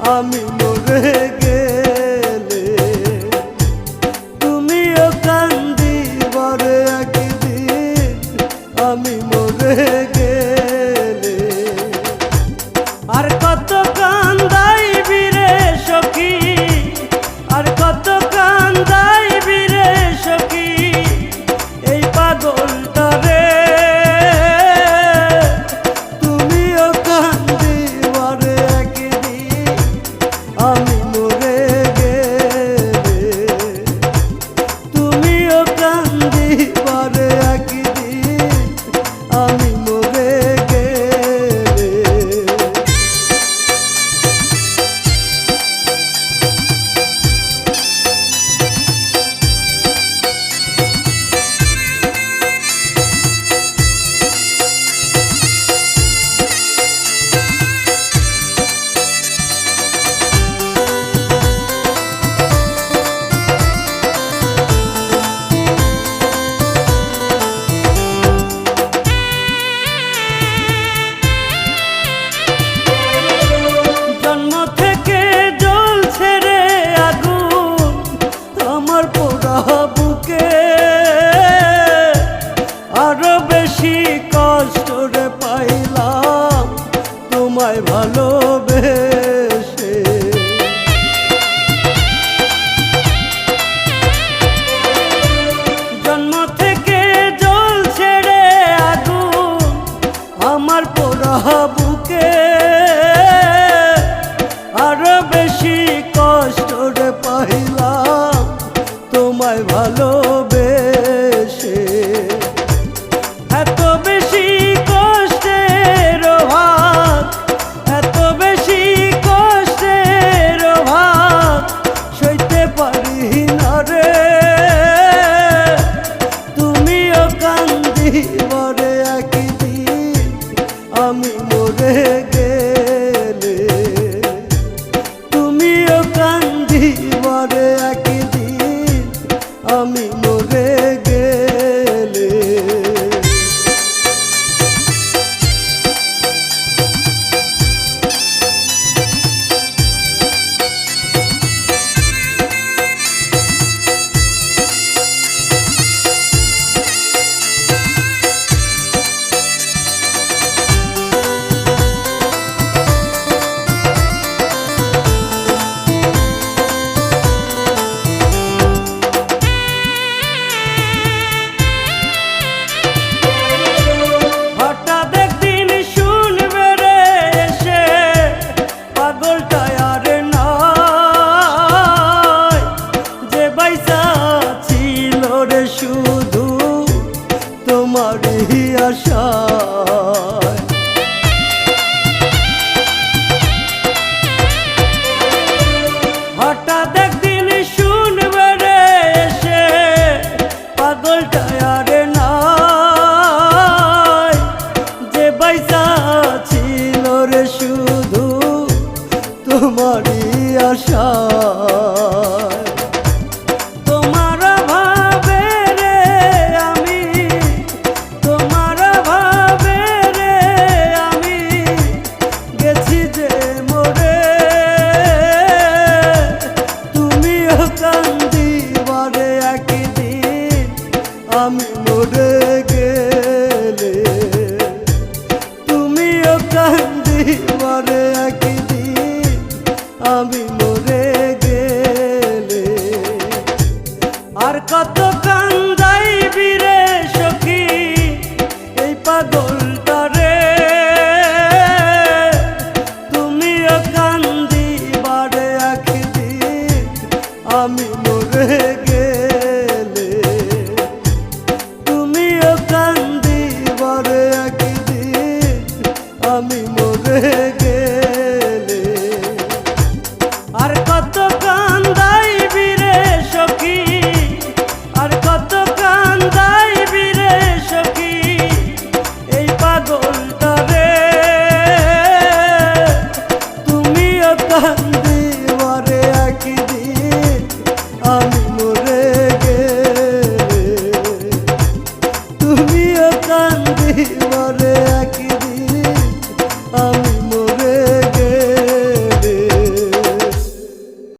আমি মরে গেলে তুমিও কান্দিবারে একদিন আমি মরে গেলে। আর কত কান্দাইবি রে সখী, আর কত কান্দাইবি রে সখী এই পাগলটা রে। তুমিও কান্দিবারে একদিন আমি মরে গেলে, তুমিও কান্দিবারে একদিন আমি মরে গেলে। বুকে আরো বেশি কষ্ট রে পাইলাম তোমায় ভালোবেসে। জন্ম থেকে জ্বলছে রে আগুন আমার পোড়া বুকে, আরো বেশি কষ্ট রে পাইলাম তোমায় ভালোবেসে। এত বেশি কষ্টের ভাগ, এত বেশি কষ্টের ভাগ সইতে পারি না রে। তুমিও কান্দিবারে একদিন আমি মরে গেলে, তুমিও কান্দিবারে একদিন আমি মরে গেলে। শুধু তোমারই আশায় হঠাৎ একদিন শুনবে রে এসে পাগলটা আর নাই, যে বাইসা ছিল রে শুধু তোমারই আশায়। আমি মরে গেলে তুমিও কান্দিবারে একদিন আমি মরে গেলে। আর কত কান্দাইবি রে সখী এই পাগলটা রে। তুমিও কান্দিবারে একদিন আমি মরে গেলে, কান্দিবারে একদিন আমি মরে